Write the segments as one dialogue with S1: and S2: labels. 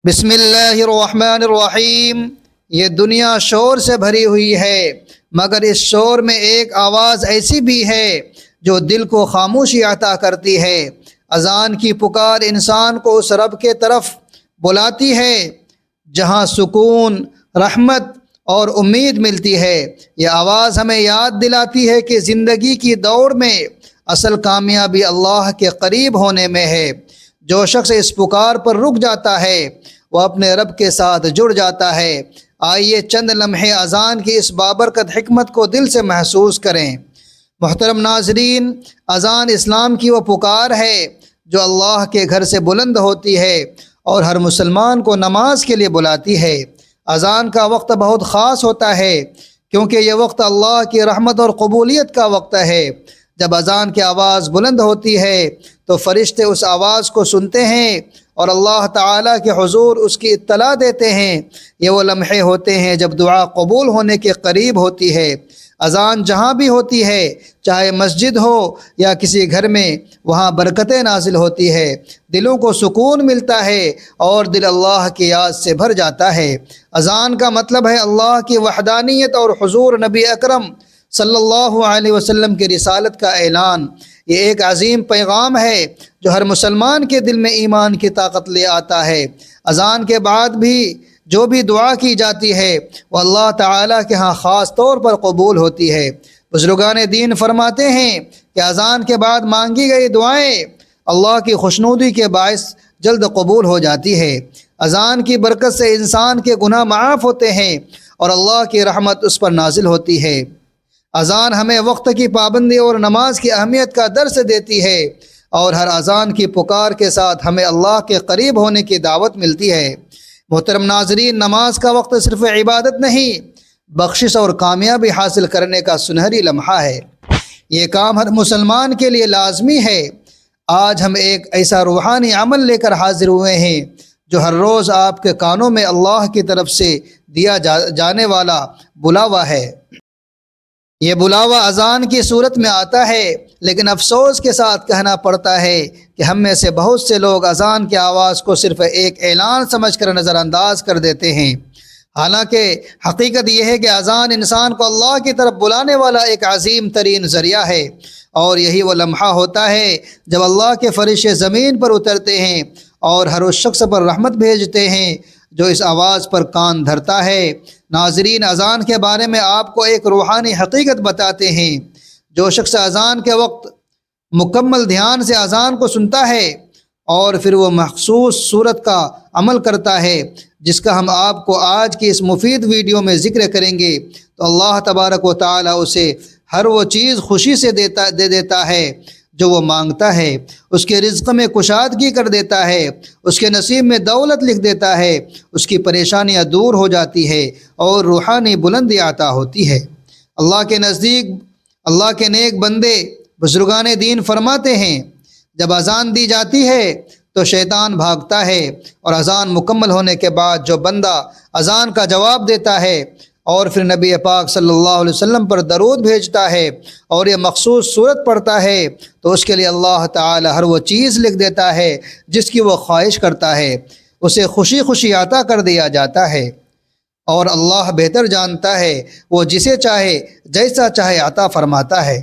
S1: بسم اللہ الرحمن الرحیم۔ یہ دنیا شور سے بھری ہوئی ہے، مگر اس شور میں ایک آواز ایسی بھی ہے جو دل کو خاموشی عطا کرتی ہے۔ اذان کی پکار انسان کو اس رب کے طرف بلاتی ہے جہاں سکون، رحمت اور امید ملتی ہے۔ یہ آواز ہمیں یاد دلاتی ہے کہ زندگی کی دوڑ میں اصل کامیابی اللہ کے قریب ہونے میں ہے۔ جو شخص اس پکار پر رک جاتا ہے وہ اپنے رب کے ساتھ جڑ جاتا ہے۔ آئیے چند لمحے اذان کی اس بابرکت حکمت کو دل سے محسوس کریں۔ محترم ناظرین، اذان اسلام کی وہ پکار ہے جو اللہ کے گھر سے بلند ہوتی ہے اور ہر مسلمان کو نماز کے لیے بلاتی ہے۔ اذان کا وقت بہت خاص ہوتا ہے کیونکہ یہ وقت اللہ کی رحمت اور قبولیت کا وقت ہے۔ جب اذان کی آواز بلند ہوتی ہے تو فرشتے اس آواز کو سنتے ہیں اور اللہ تعالیٰ کے حضور اس کی اطلاع دیتے ہیں۔ یہ وہ لمحے ہوتے ہیں جب دعا قبول ہونے کے قریب ہوتی ہے۔ اذان جہاں بھی ہوتی ہے، چاہے مسجد ہو یا کسی گھر میں، وہاں برکتیں نازل ہوتی ہے، دلوں کو سکون ملتا ہے اور دل اللہ کی یاد سے بھر جاتا ہے۔ اذان کا مطلب ہے اللہ کی وحدانیت اور حضور نبی اکرم صلی اللہ علیہ وسلم کی رسالت کا اعلان۔ یہ ایک عظیم پیغام ہے جو ہر مسلمان کے دل میں ایمان کی طاقت لے آتا ہے۔ اذان کے بعد بھی جو بھی دعا کی جاتی ہے وہ اللہ تعالیٰ کے ہاں خاص طور پر قبول ہوتی ہے۔ بزرگان دین فرماتے ہیں کہ اذان کے بعد مانگی گئی دعائیں اللہ کی خوشنودی کے باعث جلد قبول ہو جاتی ہے۔ اذان کی برکت سے انسان کے گناہ معاف ہوتے ہیں اور اللہ کی رحمت اس پر نازل ہوتی ہے۔ اذان ہمیں وقت کی پابندی اور نماز کی اہمیت کا درس دیتی ہے اور ہر اذان کی پکار کے ساتھ ہمیں اللہ کے قریب ہونے کی دعوت ملتی ہے۔ محترم ناظرین، نماز کا وقت صرف عبادت نہیں، بخشش اور کامیابی حاصل کرنے کا سنہری لمحہ ہے۔ یہ کام ہر مسلمان کے لیے لازمی ہے۔ آج ہم ایک ایسا روحانی عمل لے کر حاضر ہوئے ہیں جو ہر روز آپ کے کانوں میں اللہ کی طرف سے دیا جانے والا بلاوا ہے۔ یہ بلاوا اذان کی صورت میں آتا ہے، لیکن افسوس کے ساتھ کہنا پڑتا ہے کہ ہم میں سے بہت سے لوگ اذان کی آواز کو صرف ایک اعلان سمجھ کر نظر انداز کر دیتے ہیں۔ حالانکہ حقیقت یہ ہے کہ اذان انسان کو اللہ کی طرف بلانے والا ایک عظیم ترین ذریعہ ہے، اور یہی وہ لمحہ ہوتا ہے جب اللہ کے فرشتے زمین پر اترتے ہیں اور ہر اس شخص پر رحمت بھیجتے ہیں جو اس آواز پر کان دھرتا ہے۔ ناظرین، اذان کے بارے میں آپ کو ایک روحانی حقیقت بتاتے ہیں۔ جو شخص اذان کے وقت مکمل دھیان سے اذان کو سنتا ہے اور پھر وہ مخصوص صورت کا عمل کرتا ہے جس کا ہم آپ کو آج کی اس مفید ویڈیو میں ذکر کریں گے، تو اللہ تبارک و تعالی اسے ہر وہ چیز خوشی سے دے دیتا ہے جو وہ مانگتا ہے۔ اس کے رزق میں کشادگی کر دیتا ہے، اس کے نصیب میں دولت لکھ دیتا ہے، اس کی پریشانیاں دور ہو جاتی ہے اور روحانی بلندی عطا ہوتی ہے۔ اللہ کے نزدیک اللہ کے نیک بندے بزرگان دین فرماتے ہیں جب اذان دی جاتی ہے تو شیطان بھاگتا ہے، اور اذان مکمل ہونے کے بعد جو بندہ اذان کا جواب دیتا ہے اور پھر نبی پاک صلی اللہ علیہ وسلم پر درود بھیجتا ہے اور یہ مخصوص صورت پڑھتا ہے تو اس کے لیے اللہ تعالی ہر وہ چیز لکھ دیتا ہے جس کی وہ خواہش کرتا ہے، اسے خوشی خوشی عطا کر دیا جاتا ہے، اور اللہ بہتر جانتا ہے وہ جسے چاہے جیسا چاہے عطا فرماتا ہے۔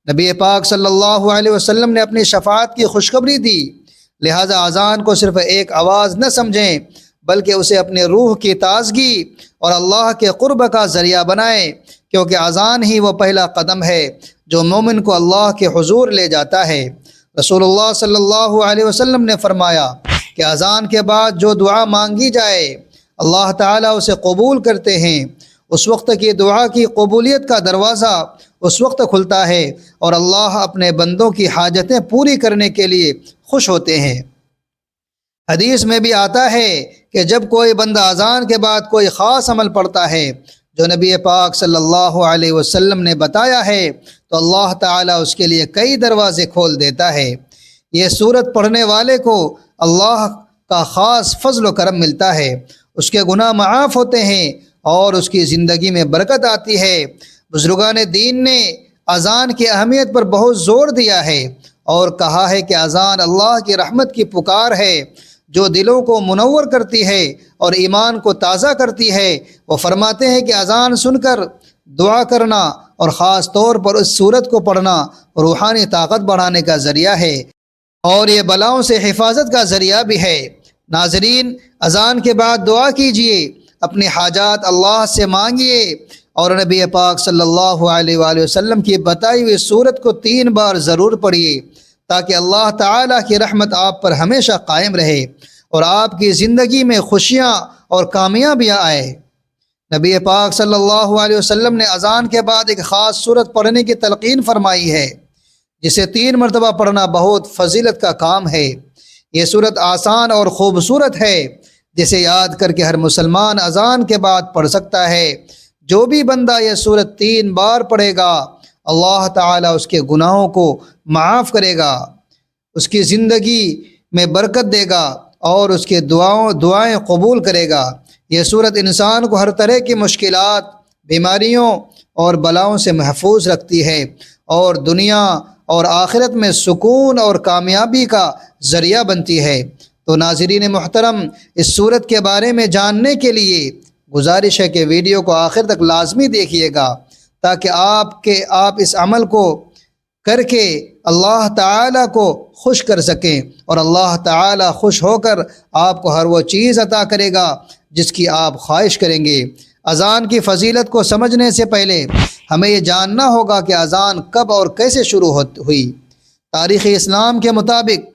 S1: نبی پاک صلی اللہ علیہ وسلم نے اپنی شفاعت کی خوشخبری دی، لہذا اذان کو صرف ایک آواز نہ سمجھیں بلکہ اسے اپنے روح کی تازگی اور اللہ کے قرب کا ذریعہ بنائیں، کیونکہ اذان ہی وہ پہلا قدم ہے جو مومن کو اللہ کے حضور لے جاتا ہے۔ رسول اللہ صلی اللہ علیہ وسلم نے فرمایا کہ اذان کے بعد جو دعا مانگی جائے اللہ تعالیٰ اسے قبول کرتے ہیں۔ اس وقت کی دعا کی قبولیت کا دروازہ اس وقت کھلتا ہے اور اللہ اپنے بندوں کی حاجتیں پوری کرنے کے لیے خوش ہوتے ہیں۔ حدیث میں بھی آتا ہے کہ جب کوئی بندہ اذان کے بعد کوئی خاص عمل پڑھتا ہے جو نبی پاک صلی اللہ علیہ وسلم نے بتایا ہے تو اللہ تعالیٰ اس کے لیے کئی دروازے کھول دیتا ہے۔ یہ سورت پڑھنے والے کو اللہ کا خاص فضل و کرم ملتا ہے، اس کے گناہ معاف ہوتے ہیں اور اس کی زندگی میں برکت آتی ہے۔ بزرگان دین نے اذان کی اہمیت پر بہت زور دیا ہے اور کہا ہے کہ اذان اللہ کی رحمت کی پکار ہے۔ جو دلوں کو منور کرتی ہے اور ایمان کو تازہ کرتی ہے۔ وہ فرماتے ہیں کہ اذان سن کر دعا کرنا اور خاص طور پر اس سورت کو پڑھنا روحانی طاقت بڑھانے کا ذریعہ ہے اور یہ بلاؤں سے حفاظت کا ذریعہ بھی ہے۔ ناظرین، اذان کے بعد دعا کیجئے، اپنی حاجات اللہ سے مانگیے اور نبی پاک صلی اللہ علیہ وآلہ وسلم کی بتائی ہوئی سورت کو 3 بار ضرور پڑھیے تاکہ اللہ تعالیٰ کی رحمت آپ پر ہمیشہ قائم رہے اور آپ کی زندگی میں خوشیاں اور کامیابیاں آئے۔ نبی پاک صلی اللہ علیہ وسلم نے اذان کے بعد ایک خاص سورت پڑھنے کی تلقین فرمائی ہے جسے 3 مرتبہ پڑھنا بہت فضیلت کا کام ہے۔ یہ سورت آسان اور خوبصورت ہے جسے یاد کر کے ہر مسلمان اذان کے بعد پڑھ سکتا ہے۔ جو بھی بندہ یہ سورت 3 بار پڑھے گا اللہ تعالیٰ اس کے گناہوں کو معاف کرے گا، اس کی زندگی میں برکت دے گا اور اس کے دعائیں قبول کرے گا۔ یہ سورت انسان کو ہر طرح کی مشکلات، بیماریوں اور بلاؤں سے محفوظ رکھتی ہے اور دنیا اور آخرت میں سکون اور کامیابی کا ذریعہ بنتی ہے۔ تو ناظرین محترم، اس سورت کے بارے میں جاننے کے لیے گزارش ہے کہ ویڈیو کو آخر تک لازمی دیکھیے گا تاکہ آپ اس عمل کو کر کے اللہ تعالیٰ کو خوش کر سکیں اور اللہ تعالیٰ خوش ہو کر آپ کو ہر وہ چیز عطا کرے گا جس کی آپ خواہش کریں گے۔ اذان کی فضیلت کو سمجھنے سے پہلے ہمیں یہ جاننا ہوگا کہ اذان کب اور کیسے شروع ہوئی۔ تاریخ اسلام کے مطابق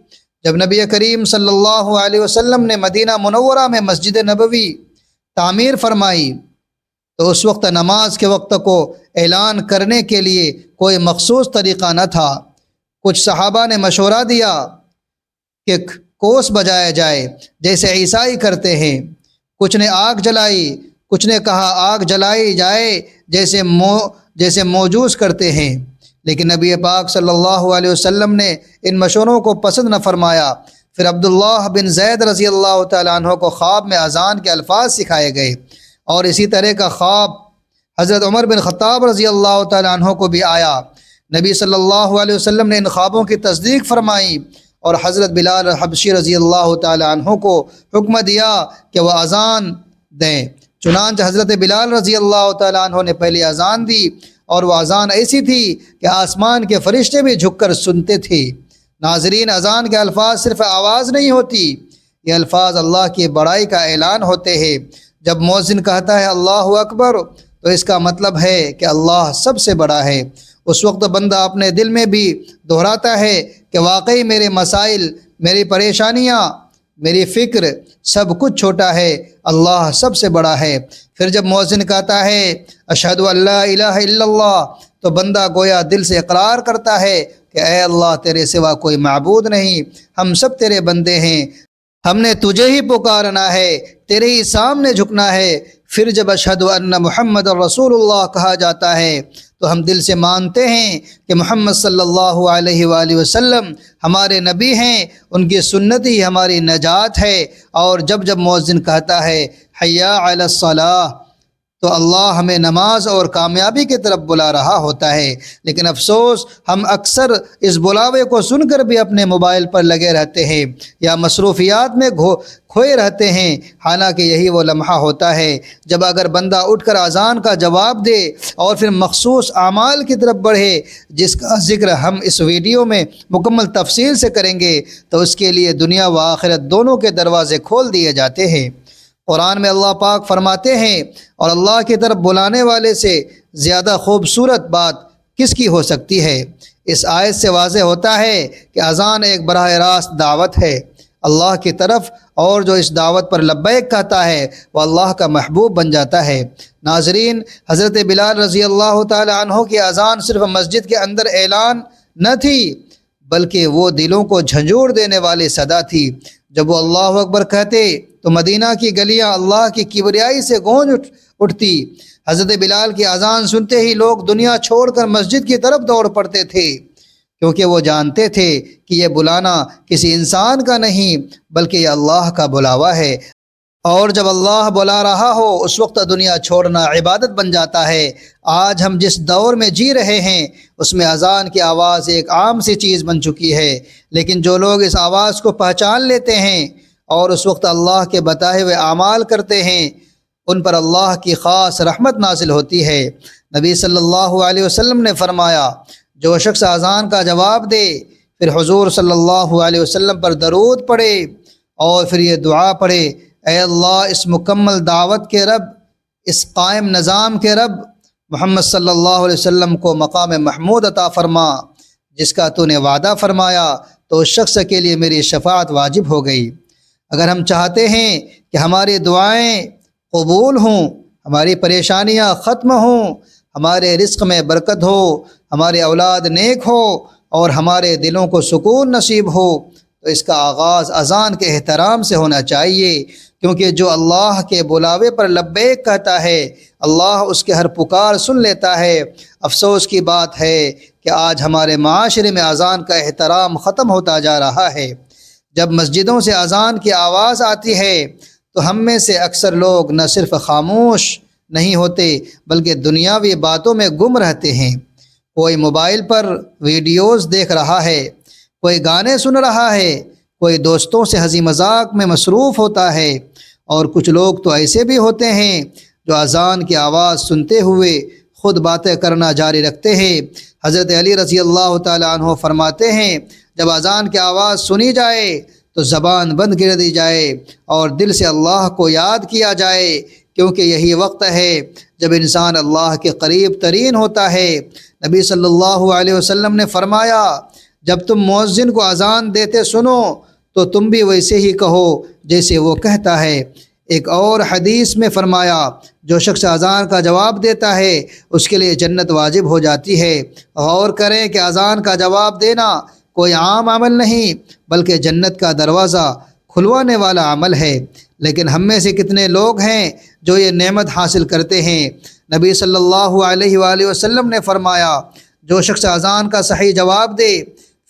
S1: جب نبی کریم صلی اللہ علیہ وسلم نے مدینہ منورہ میں مسجد نبوی تعمیر فرمائی تو اس وقت نماز کے وقت کو اعلان کرنے کے لیے کوئی مخصوص طریقہ نہ تھا۔ کچھ صحابہ نے مشورہ دیا کہ کوس بجایا جائے جیسے عیسائی کرتے ہیں، کچھ نے آگ جلائی، کچھ نے کہا آگ جلائی جائے جیسے موجوس کرتے ہیں، لیکن نبی پاک صلی اللہ علیہ وسلم نے ان مشوروں کو پسند نہ فرمایا۔ پھر عبداللہ بن زید رضی اللہ تعالیٰ عنہ کو خواب میں اذان کے الفاظ سکھائے گئے اور اسی طرح کا خواب حضرت عمر بن خطاب رضی اللہ تعالیٰ عنہ کو بھی آیا۔ نبی صلی اللہ علیہ وسلم نے ان خوابوں کی تصدیق فرمائی اور حضرت بلال حبشی رضی اللہ تعالیٰ عنہ کو حکم دیا کہ وہ اذان دیں۔ چنانچہ حضرت بلال رضی اللہ تعالیٰ عنہ نے پہلی اذان دی اور وہ اذان ایسی تھی کہ آسمان کے فرشتے بھی جھک کر سنتے تھے۔ ناظرین، اذان کے الفاظ صرف آواز نہیں ہوتی، یہ الفاظ اللہ کی بڑائی کا اعلان ہوتے ہیں۔ جب مؤذن کہتا ہے اللہ اکبر تو اس کا مطلب ہے کہ اللہ سب سے بڑا ہے۔ اس وقت بندہ اپنے دل میں بھی دہراتا ہے کہ واقعی میرے مسائل، میری پریشانیاں، میری فکر، سب کچھ چھوٹا ہے، اللہ سب سے بڑا ہے۔ پھر جب مؤذن کہتا ہے اشہد ان لا الہ الا اللہ تو بندہ گویا دل سے اقرار کرتا ہے کہ اے اللہ تیرے سوا کوئی معبود نہیں، ہم سب تیرے بندے ہیں، ہم نے تجھے ہی پکارنا ہے، تیرے ہی سامنے جھکنا ہے۔ پھر جب اشہد ان محمد رسول اللہ کہا جاتا ہے تو ہم دل سے مانتے ہیں کہ محمد صلی اللہ علیہ وآلہ وسلم ہمارے نبی ہیں، ان کی سنت ہی ہماری نجات ہے۔ اور جب مؤذن کہتا ہے حی علی الصلاۃ تو اللہ ہمیں نماز اور کامیابی کی طرف بلا رہا ہوتا ہے، لیکن افسوس ہم اکثر اس بلاوے کو سن کر بھی اپنے موبائل پر لگے رہتے ہیں یا مصروفیات میں کھوئے رہتے ہیں، حالانکہ یہی وہ لمحہ ہوتا ہے جب اگر بندہ اٹھ کر اذان کا جواب دے اور پھر مخصوص اعمال کی طرف بڑھے جس کا ذکر ہم اس ویڈیو میں مکمل تفصیل سے کریں گے تو اس کے لیے دنیا و آخرت دونوں کے دروازے کھول دیے جاتے ہیں۔ قرآن میں اللہ پاک فرماتے ہیں اور اللہ کی طرف بلانے والے سے زیادہ خوبصورت بات کس کی ہو سکتی ہے۔ اس آیت سے واضح ہوتا ہے کہ اذان ایک براہ راست دعوت ہے اللہ کی طرف، اور جو اس دعوت پر لبیک کہتا ہے وہ اللہ کا محبوب بن جاتا ہے۔ ناظرین، حضرت بلال رضی اللہ تعالی عنہ کی اذان صرف مسجد کے اندر اعلان نہ تھی بلکہ وہ دلوں کو جھنجھوڑ دینے والی صدا تھی۔ جب وہ اللہ اکبر کہتے تو مدینہ کی گلیاں اللہ کی کبریائی سے گونج اٹھتی۔ حضرت بلال کی اذان سنتے ہی لوگ دنیا چھوڑ کر مسجد کی طرف دوڑ پڑتے تھے، کیونکہ وہ جانتے تھے کہ یہ بلانا کسی انسان کا نہیں بلکہ یہ اللہ کا بلاوا ہے، اور جب اللہ بلا رہا ہو اس وقت دنیا چھوڑنا عبادت بن جاتا ہے۔ آج ہم جس دور میں جی رہے ہیں اس میں اذان کی آواز ایک عام سی چیز بن چکی ہے، لیکن جو لوگ اس آواز کو پہچان لیتے ہیں اور اس وقت اللہ کے بتائے ہوئے اعمال کرتے ہیں ان پر اللہ کی خاص رحمت نازل ہوتی ہے۔ نبی صلی اللہ علیہ وسلم نے فرمایا جو شخص اذان کا جواب دے پھر حضور صلی اللہ علیہ وسلم پر درود پڑھے اور پھر یہ دعا پڑھے، اے اللہ اس مکمل دعوت کے رب، اس قائم نظام کے رب، محمد صلی اللہ علیہ وسلم کو مقام محمود عطا فرما جس کا تو نے وعدہ فرمایا، تو اس شخص کے لیے میری شفاعت واجب ہو گئی۔ اگر ہم چاہتے ہیں کہ ہماری دعائیں قبول ہوں، ہماری پریشانیاں ختم ہوں، ہمارے رزق میں برکت ہو، ہمارے اولاد نیک ہو اور ہمارے دلوں کو سکون نصیب ہو، تو اس کا آغاز اذان کے احترام سے ہونا چاہیے، کیونکہ جو اللہ کے بلاوے پر لبیک کہتا ہے اللہ اس کے ہر پکار سن لیتا ہے۔ افسوس کی بات ہے کہ آج ہمارے معاشرے میں اذان کا احترام ختم ہوتا جا رہا ہے۔ جب مسجدوں سے اذان کی آواز آتی ہے تو ہم میں سے اکثر لوگ نہ صرف خاموش نہیں ہوتے بلکہ دنیاوی باتوں میں گم رہتے ہیں۔ کوئی موبائل پر ویڈیوز دیکھ رہا ہے، کوئی گانے سن رہا ہے، کوئی دوستوں سے ہنسی مذاق میں مصروف ہوتا ہے، اور کچھ لوگ تو ایسے بھی ہوتے ہیں جو اذان کی آواز سنتے ہوئے خود باتیں کرنا جاری رکھتے ہیں۔ حضرت علی رضی اللہ تعالیٰ عنہ فرماتے ہیں جب اذان کی آواز سنی جائے تو زبان بند کر دی جائے اور دل سے اللہ کو یاد کیا جائے، کیونکہ یہی وقت ہے جب انسان اللہ کے قریب ترین ہوتا ہے۔ نبی صلی اللہ علیہ وسلم نے فرمایا جب تم مؤذن کو اذان دیتے سنو تو تم بھی ویسے ہی کہو جیسے وہ کہتا ہے۔ ایک اور حدیث میں فرمایا جو شخص اذان کا جواب دیتا ہے اس کے لیے جنت واجب ہو جاتی ہے۔ غور کریں کہ اذان کا جواب دینا کوئی عام عمل نہیں بلکہ جنت کا دروازہ کھلوانے والا عمل ہے، لیکن ہم میں سے کتنے لوگ ہیں جو یہ نعمت حاصل کرتے ہیں۔ نبی صلی اللہ علیہ وآلہ وسلم نے فرمایا جو شخص اذان کا صحیح جواب دے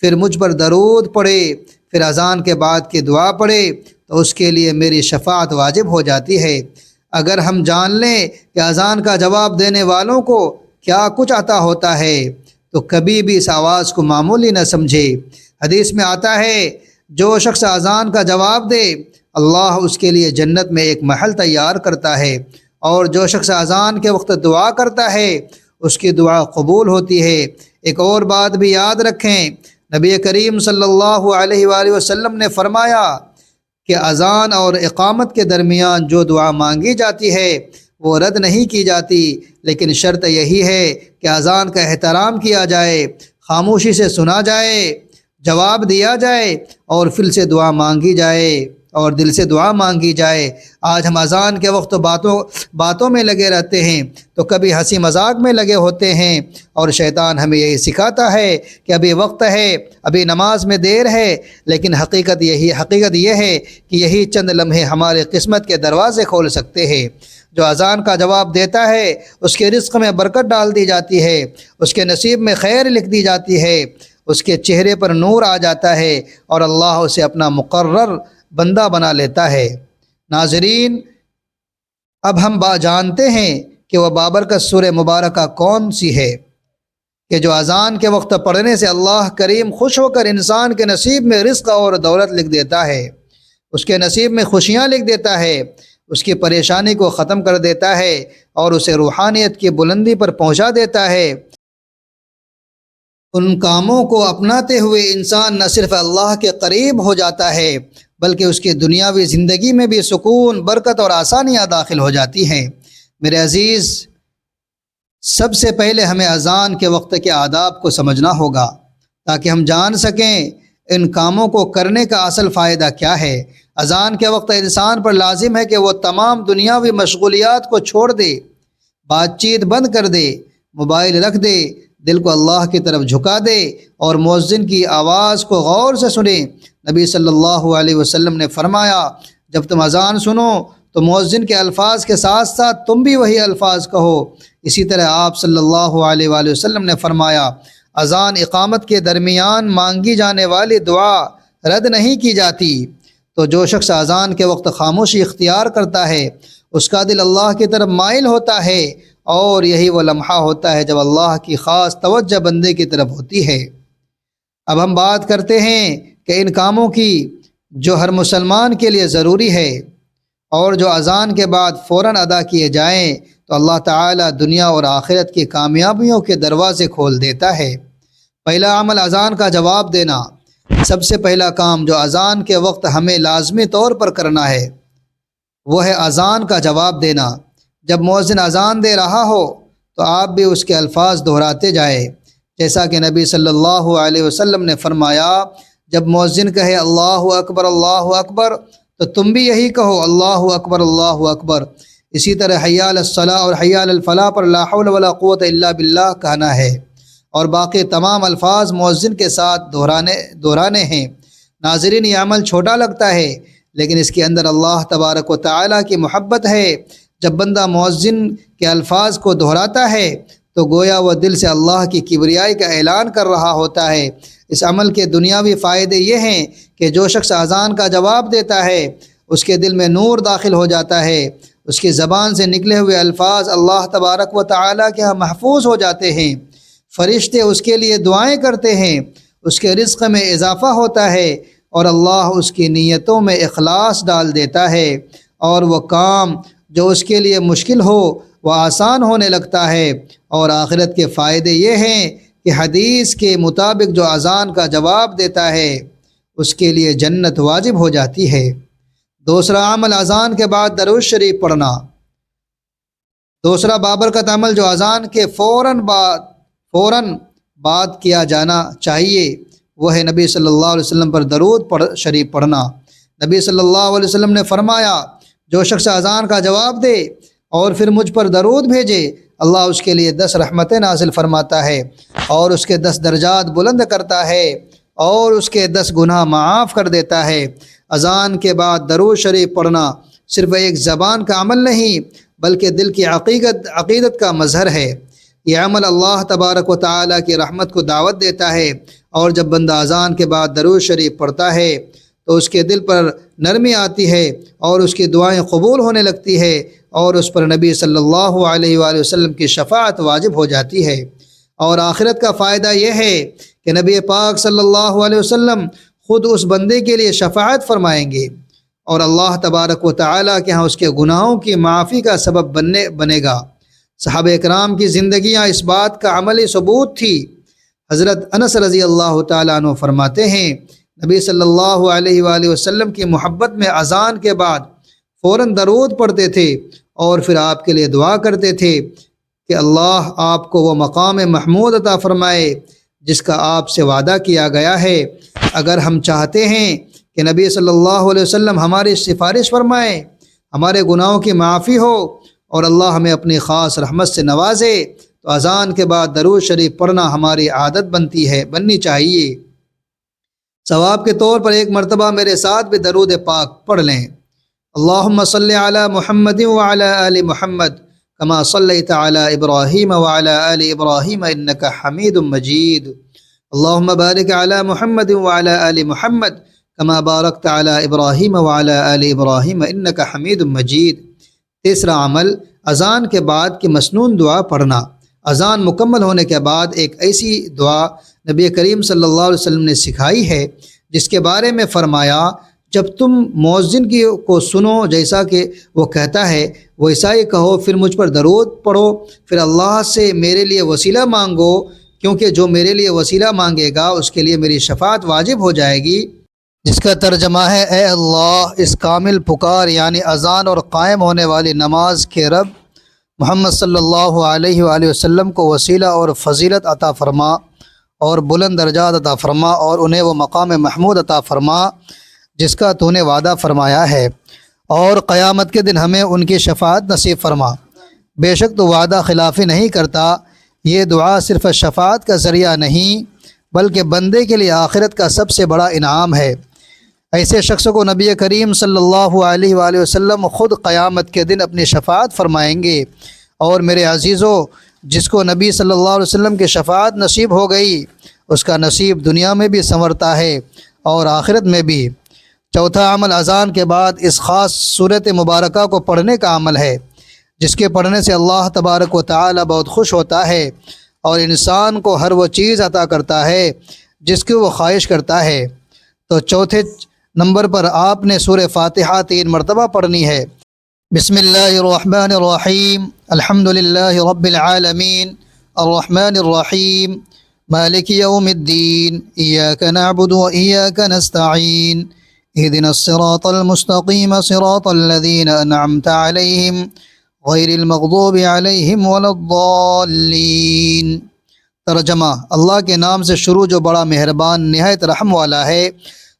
S1: پھر مجھ پر درود پڑھے پھر اذان کے بعد کی دعا پڑھے تو اس کے لیے میری شفاعت واجب ہو جاتی ہے۔ اگر ہم جان لیں کہ اذان کا جواب دینے والوں کو کیا کچھ عطا ہوتا ہے تو کبھی بھی اس آواز کو معمولی نہ سمجھے۔ حدیث میں آتا ہے جو شخص اذان کا جواب دے اللہ اس کے لیے جنت میں ایک محل تیار کرتا ہے، اور جو شخص اذان کے وقت دعا کرتا ہے اس کی دعا قبول ہوتی ہے۔ ایک اور بات بھی یاد رکھیں، نبی کریم صلی اللہ علیہ وآلہ وسلم نے فرمایا کہ اذان اور اقامت کے درمیان جو دعا مانگی جاتی ہے وہ رد نہیں کی جاتی، لیکن شرط یہی ہے کہ اذان کا احترام کیا جائے، خاموشی سے سنا جائے، جواب دیا جائے اور پھر سے دعا مانگی جائے اور دل سے دعا مانگی جائے۔ آج ہم اذان کے وقت باتوں میں لگے رہتے ہیں تو کبھی ہنسی مذاق میں لگے ہوتے ہیں، اور شیطان ہمیں یہی سکھاتا ہے کہ ابھی وقت ہے، ابھی نماز میں دیر ہے، لیکن حقیقت یہ ہے کہ یہی چند لمحے ہمارے قسمت کے دروازے کھول سکتے ہیں۔ جو اذان کا جواب دیتا ہے اس کے رزق میں برکت ڈال دی جاتی ہے، اس کے نصیب میں خیر لکھ دی جاتی ہے، اس کے چہرے پر نور آ جاتا ہے اور اللہ اسے اپنا مقرر بندہ بنا لیتا ہے۔ ناظرین، اب ہم جانتے ہیں کہ وہ بابرکت سورہ مبارکہ کون سی ہے کہ جو اذان کے وقت پڑھنے سے اللہ کریم خوش ہو کر انسان کے نصیب میں رزق اور دولت لکھ دیتا ہے، اس کے نصیب میں خوشیاں لکھ دیتا ہے، اس کی پریشانی کو ختم کر دیتا ہے اور اسے روحانیت کی بلندی پر پہنچا دیتا ہے۔ ان کاموں کو اپناتے ہوئے انسان نہ صرف اللہ کے قریب ہو جاتا ہے بلکہ اس کی دنیاوی زندگی میں بھی سکون، برکت اور آسانیاں داخل ہو جاتی ہیں۔ میرے عزیز، سب سے پہلے ہمیں اذان کے وقت کے آداب کو سمجھنا ہوگا تاکہ ہم جان سکیں ان کاموں کو کرنے کا اصل فائدہ کیا ہے۔ اذان کے وقت انسان پر لازم ہے کہ وہ تمام دنیاوی مشغولیات کو چھوڑ دے، بات چیت بند کر دے، موبائل رکھ دے، دل کو اللہ کی طرف جھکا دے اور مؤذن کی آواز کو غور سے سنے۔ نبی صلی اللہ علیہ وسلم نے فرمایا جب تم اذان سنو تو مؤذن کے الفاظ کے ساتھ ساتھ تم بھی وہی الفاظ کہو۔ اسی طرح آپ صلی اللہ علیہ وآلہ وسلم نے فرمایا اذان اقامت کے درمیان مانگی جانے والی دعا رد نہیں کی جاتی۔ تو جو شخص اذان کے وقت خاموشی اختیار کرتا ہے اس کا دل اللہ کی طرف مائل ہوتا ہے، اور یہی وہ لمحہ ہوتا ہے جب اللہ کی خاص توجہ بندے کی طرف ہوتی ہے۔ اب ہم بات کرتے ہیں کہ ان کاموں کی جو ہر مسلمان کے لیے ضروری ہے اور جو اذان کے بعد فوراً ادا کیے جائیں تو اللہ تعالیٰ دنیا اور آخرت کی کامیابیوں کے دروازے کھول دیتا ہے۔ پہلا عمل اذان کا جواب دینا۔ سب سے پہلا کام جو اذان کے وقت ہمیں لازمی طور پر کرنا ہے وہ ہے اذان کا جواب دینا۔ جب مؤذن اذان دے رہا ہو تو آپ بھی اس کے الفاظ دہراتے جائیں، جیسا کہ نبی صلی اللہ علیہ وسلم نے فرمایا، جب مؤذن کہے اللہ اکبر تو تم بھی یہی کہو اللہ اکبر۔ اسی طرح حی علی الصلاۃ اور حی علی الفلاح پر لا حول ولا قوت الا باللہ کہنا ہے، اور باقی تمام الفاظ مؤذن کے ساتھ دہرانے ہیں۔ ناظرین، یہ عمل چھوٹا لگتا ہے لیکن اس کے اندر اللہ تبارک و تعالیٰ کی محبت ہے۔ جب بندہ مؤذن کے الفاظ کو دہراتا ہے تو گویا وہ دل سے اللہ کی کبریائی کا اعلان کر رہا ہوتا ہے۔ اس عمل کے دنیاوی فائدے یہ ہیں کہ جو شخص اذان کا جواب دیتا ہے اس کے دل میں نور داخل ہو جاتا ہے، اس کی زبان سے نکلے ہوئے الفاظ اللہ تبارک و تعالیٰ کے ہاں محفوظ ہو جاتے ہیں، فرشتے اس کے لیے دعائیں کرتے ہیں، اس کے رزق میں اضافہ ہوتا ہے اور اللہ اس کی نیتوں میں اخلاص ڈال دیتا ہے، اور وہ کام جو اس کے لیے مشکل ہو وہ آسان ہونے لگتا ہے۔ اور آخرت کے فائدے یہ ہیں کہ حدیث کے مطابق جو اذان کا جواب دیتا ہے اس کے لیے جنت واجب ہو جاتی ہے۔ دوسرا عمل اذان کے بعد درود شریف پڑھنا۔ دوسرا بابرکت عمل جو اذان کے فوراً بعد کیا جانا چاہیے وہ ہے نبی صلی اللہ علیہ وسلم پر درود شریف پڑھنا۔ نبی صلی اللہ علیہ وسلم نے فرمایا، جو شخص اذان کا جواب دے اور پھر مجھ پر درود بھیجے، اللہ اس کے لیے 10 رحمتیں نازل فرماتا ہے اور اس کے 10 درجات بلند کرتا ہے اور اس کے 10 گناہ معاف کر دیتا ہے۔ اذان کے بعد درود شریف پڑھنا صرف ایک زبان کا عمل نہیں بلکہ دل کی عقیدت کا مظہر ہے۔ یہ عمل اللہ تبارک و تعالیٰ کی رحمت کو دعوت دیتا ہے، اور جب بندہ اذان کے بعد درود شریف پڑھتا ہے تو اس کے دل پر نرمی آتی ہے اور اس کی دعائیں قبول ہونے لگتی ہے، اور اس پر نبی صلی اللہ علیہ وآلہ وسلم کی شفاعت واجب ہو جاتی ہے۔ اور آخرت کا فائدہ یہ ہے کہ نبی پاک صلی اللہ علیہ وسلم خود اس بندے کے لیے شفاعت فرمائیں گے، اور اللہ تبارک و تعالیٰ کے ہاں اس کے گناہوں کی معافی کا سبب بنے گا۔ صحابہ اکرام کی زندگیاں اس بات کا عملی ثبوت تھی۔ حضرت انس رضی اللہ تعالیٰ عنہ فرماتے ہیں، نبی صلی اللہ علیہ وآلہ وسلم کی محبت میں اذان کے بعد فوراً درود پڑھتے تھے اور پھر آپ کے لیے دعا کرتے تھے کہ اللہ آپ کو وہ مقام محمود عطا فرمائے جس کا آپ سے وعدہ کیا گیا ہے۔ اگر ہم چاہتے ہیں کہ نبی صلی اللہ علیہ وسلم ہماری سفارش فرمائیں، ہمارے گناہوں کی معافی ہو اور اللہ ہمیں اپنی خاص رحمت سے نوازے، تو اذان کے بعد درود شریف پڑھنا ہماری عادت بننی چاہیے۔ ثواب کے طور پر ایک مرتبہ میرے ساتھ بھی درود پاک پڑھ لیں۔ اللہم صلی علی محمد وعلی آل محمد کما صلیت علی ابراہیم وعلی آل ابراہیم انک حمید مجید۔ اللہم بارک علی محمد وعلی آل محمد کما بارکت علی ابراہیم وعلی آل ابراہیم انک حمید مجید۔ تیسرا عمل اذان کے بعد کی مسنون دعا پڑھنا۔ اذان مکمل ہونے کے بعد ایک ایسی دعا نبی کریم صلی اللہ علیہ وسلم نے سکھائی ہے جس کے بارے میں فرمایا، جب تم مؤذن کو سنو جیسا کہ وہ کہتا ہے ویسا ہی کہو، پھر مجھ پر درود پڑھو، پھر اللہ سے میرے لیے وسیلہ مانگو، کیونکہ جو میرے لیے وسیلہ مانگے گا اس کے لیے میری شفاعت واجب ہو جائے گی، جس کا ترجمہ ہے، اے اللہ، اس کامل پکار یعنی اذان اور قائم ہونے والی نماز کے رب محمد صلی اللہ علیہ وآلہ وسلم کو وسیلہ اور فضیلت عطا فرما اور بلند درجات عطا فرما، اور انہیں وہ مقام محمود عطا فرما جس کا تو نے وعدہ فرمایا ہے، اور قیامت کے دن ہمیں ان کی شفاعت نصیب فرما۔ بے شک تو وعدہ خلافی نہیں کرتا۔ یہ دعا صرف شفاعت کا ذریعہ نہیں بلکہ بندے کے لیے آخرت کا سب سے بڑا انعام ہے۔ ایسے شخص کو نبی کریم صلی اللہ علیہ وآلہ وسلم خود قیامت کے دن اپنی شفاعت فرمائیں گے۔ اور میرے عزیزو، جس کو نبی صلی اللہ علیہ وسلم کی شفاعت نصیب ہو گئی اس کا نصیب دنیا میں بھی سنورتا ہے اور آخرت میں بھی۔ چوتھا عمل اذان کے بعد اس خاص صورت مبارکہ کو پڑھنے کا عمل ہے جس کے پڑھنے سے اللہ تبارک و تعالی بہت خوش ہوتا ہے اور انسان کو ہر وہ چیز عطا کرتا ہے جس کی وہ خواہش کرتا ہے۔ تو چوتھے نمبر پر آپ نے سورہ فاتحہ 3 مرتبہ پڑھنی ہے۔ بسم اللہ الرحمن الرحیم، الحمد للہ رب العالمین، الرحمن الرحیم، مالک یوم الدین، ایاک نعبد و ایاک نستعین، اہدنا الصراط المستقیم صراط الذین انعمت علیہم غیر المغضوب علیہم ولا الضالین۔ ترجمہ: اللہ کے نام سے شروع جو بڑا مہربان نہایت رحم والا ہے۔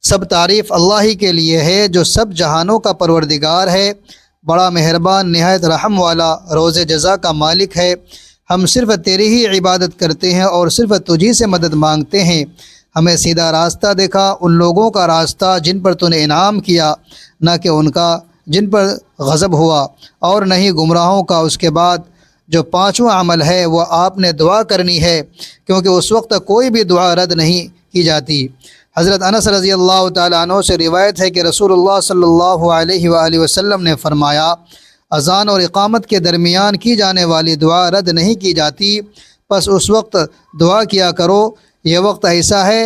S1: سب تعریف اللہ ہی کے لیے ہے جو سب جہانوں کا پروردگار ہے، بڑا مہربان نہایت رحم والا، روز جزا کا مالک ہے۔ ہم صرف تیری ہی عبادت کرتے ہیں اور صرف تجھی سے مدد مانگتے ہیں۔ ہمیں سیدھا راستہ دکھا، ان لوگوں کا راستہ جن پر تو نے انعام کیا، نہ کہ ان کا جن پر غضب ہوا، اور نہ ہی گمراہوں کا۔ اس کے بعد جو 5واں عمل ہے وہ آپ نے دعا کرنی ہے، کیونکہ اس وقت کوئی بھی دعا رد نہیں کی جاتی۔ حضرت انس رضی اللہ تعالیٰ عنہ سے روایت ہے کہ رسول اللہ صلی اللہ علیہ وآلہ وسلم نے فرمایا، اذان اور اقامت کے درمیان کی جانے والی دعا رد نہیں کی جاتی، پس اس وقت دعا کیا کرو۔ یہ وقت ایسا ہے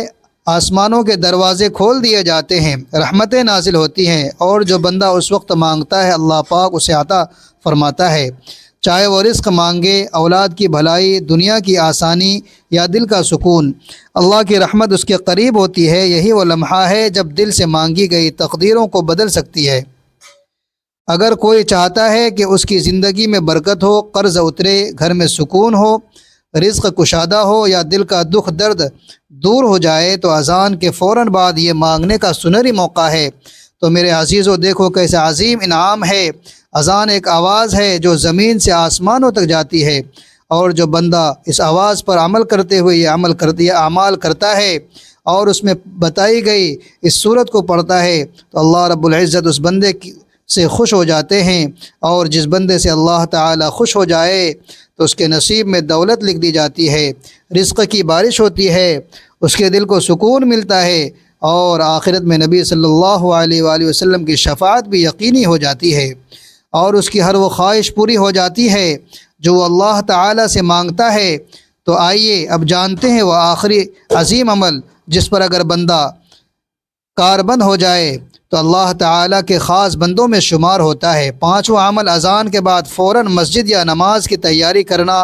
S1: آسمانوں کے دروازے کھول دیے جاتے ہیں، رحمتیں نازل ہوتی ہیں، اور جو بندہ اس وقت مانگتا ہے اللہ پاک اسے عطا فرماتا ہے، چاہے وہ رزق مانگے، اولاد کی بھلائی، دنیا کی آسانی یا دل کا سکون۔ اللہ کی رحمت اس کے قریب ہوتی ہے۔ یہی وہ لمحہ ہے جب دل سے مانگی گئی تقدیروں کو بدل سکتی ہے۔ اگر کوئی چاہتا ہے کہ اس کی زندگی میں برکت ہو، قرض اترے، گھر میں سکون ہو، رزق کشادہ ہو یا دل کا دکھ درد دور ہو جائے، تو اذان کے فوراً بعد یہ مانگنے کا سنہری موقع ہے۔ تو میرے عزیزو، دیکھو کیسا عظیم انعام ہے۔ اذان ایک آواز ہے جو زمین سے آسمانوں تک جاتی ہے، اور جو بندہ اس آواز پر عمل کرتے ہوئے یہ اعمال کرتا ہے اور اس میں بتائی گئی اس صورت کو پڑھتا ہے، تو اللہ رب العزت اس بندے سے خوش ہو جاتے ہیں، اور جس بندے سے اللہ تعالی خوش ہو جائے تو اس کے نصیب میں دولت لکھ دی جاتی ہے، رزق کی بارش ہوتی ہے، اس کے دل کو سکون ملتا ہے، اور آخرت میں نبی صلی اللہ علیہ وآلہ وسلم کی شفاعت بھی یقینی ہو جاتی ہے، اور اس کی ہر وہ خواہش پوری ہو جاتی ہے جو وہ اللہ تعالی سے مانگتا ہے۔ تو آئیے اب جانتے ہیں وہ آخری عظیم عمل جس پر اگر بندہ کاربند ہو جائے تو اللہ تعالیٰ کے خاص بندوں میں شمار ہوتا ہے۔ 5واں عمل اذان کے بعد فوراً مسجد یا نماز کی تیاری کرنا،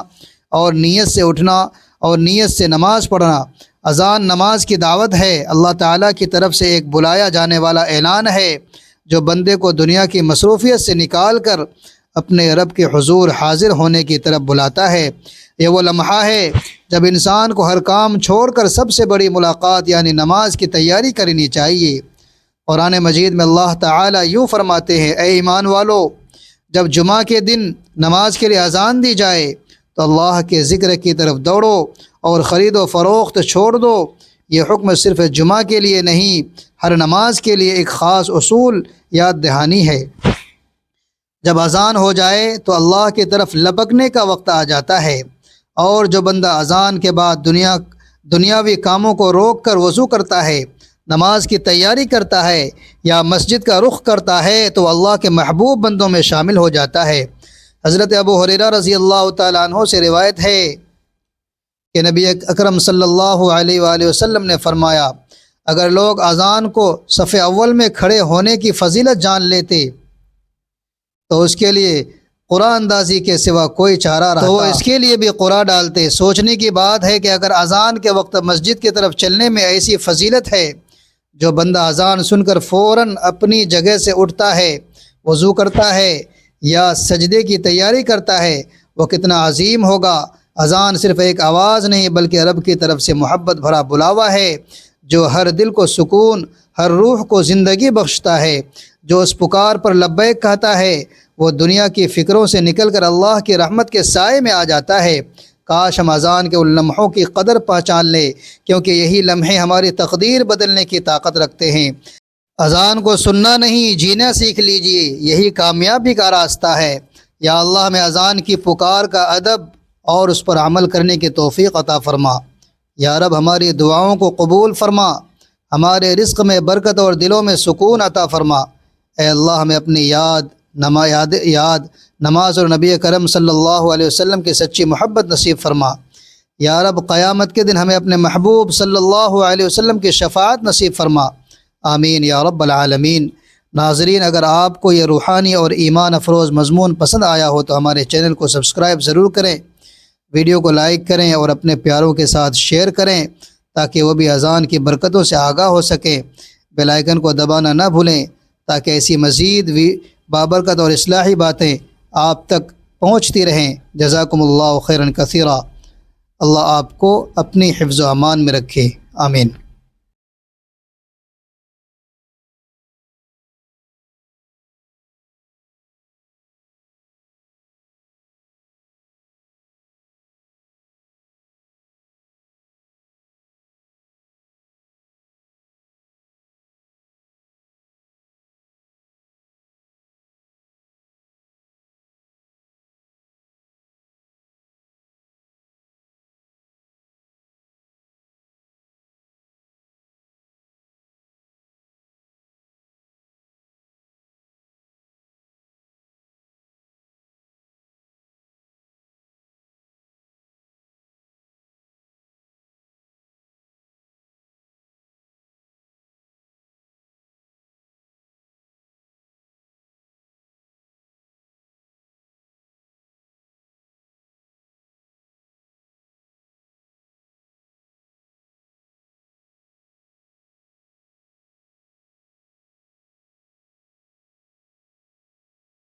S1: اور نیت سے اٹھنا اور نیت سے نماز پڑھنا۔ اذان نماز کی دعوت ہے، اللہ تعالیٰ کی طرف سے ایک بلایا جانے والا اعلان ہے جو بندے کو دنیا کی مصروفیت سے نکال کر اپنے رب کے حضور حاضر ہونے کی طرف بلاتا ہے۔ یہ وہ لمحہ ہے جب انسان کو ہر کام چھوڑ کر سب سے بڑی ملاقات یعنی نماز کی تیاری کرنی چاہیے۔ قرآن مجید میں اللہ تعالیٰ یوں فرماتے ہیں، اے ایمان والو، جب جمعہ کے دن نماز کے لیے اذان دی جائے تو اللہ کے ذکر کی طرف دوڑو اور خرید و فروخت چھوڑ دو۔ یہ حکم صرف جمعہ کے لیے نہیں، ہر نماز کے لیے ایک خاص اصول یاد دہانی ہے۔ جب اذان ہو جائے تو اللہ کی طرف لپکنے کا وقت آ جاتا ہے، اور جو بندہ اذان کے بعد دنیاوی کاموں کو روک کر وضو کرتا ہے، نماز کی تیاری کرتا ہے یا مسجد کا رخ کرتا ہے تو اللہ کے محبوب بندوں میں شامل ہو جاتا ہے۔ حضرت ابو ہریرہ رضی اللہ تعالیٰ عنہ سے روایت ہے کہ نبی اکرم صلی اللہ علیہ وآلہ وسلم نے فرمایا، اگر لوگ اذان کو صف اول میں کھڑے ہونے کی فضیلت جان لیتے تو اس کے لیے قرآن اندازی کے سوا کوئی چارہ رہتا، تو وہ اس کے لیے بھی قرآن ڈالتے۔ سوچنے کی بات ہے کہ اگر اذان کے وقت مسجد کی طرف چلنے میں ایسی فضیلت ہے، جو بندہ اذان سن کر فوراً اپنی جگہ سے اٹھتا ہے، وضو کرتا ہے یا سجدے کی تیاری کرتا ہے، وہ کتنا عظیم ہوگا۔ اذان صرف ایک آواز نہیں بلکہ رب کی طرف سے محبت بھرا بلاوا ہے جو ہر دل کو سکون، ہر روح کو زندگی بخشتا ہے۔ جو اس پکار پر لبیک کہتا ہے وہ دنیا کی فکروں سے نکل کر اللہ کی رحمت کے سائے میں آ جاتا ہے۔ کاش ہم اذان کے ان لمحوں کی قدر پہچان لیں، کیونکہ یہی لمحے ہماری تقدیر بدلنے کی طاقت رکھتے ہیں۔ اذان کو سننا نہیں، جینا سیکھ لیجئے، یہی کامیابی کا راستہ ہے۔ یا اللہ ہمیں اذان کی پکار کا ادب اور اس پر عمل کرنے کی توفیق عطا فرما۔ یا رب ہماری دعاؤں کو قبول فرما، ہمارے رزق میں برکت اور دلوں میں سکون عطا فرما۔ اے اللہ ہمیں اپنی یاد نماز اور نبی کرم صلی اللہ علیہ وسلم کی سچی محبت نصیب فرما۔ یا رب قیامت کے دن ہمیں اپنے محبوب صلی اللہ علیہ وسلم کی شفاعت نصیب فرما۔ آمین یا رب العالمین۔ ناظرین، اگر آپ کو یہ روحانی اور ایمان افروز مضمون پسند آیا ہو تو ہمارے چینل کو سبسکرائب ضرور کریں، ویڈیو کو لائک کریں اور اپنے پیاروں کے ساتھ شیئر کریں تاکہ وہ بھی اذان کی برکتوں سے آگاہ ہو سکیں۔ بیل آئیکن کو دبانا نہ بھولیں تاکہ ایسی مزید بابرکت اور اصلاحی باتیں آپ تک پہنچتی رہیں۔ جزاکم اللہ خیرا کثیرا۔ اللہ آپ کو اپنی حفظ و امان میں رکھے، آمین۔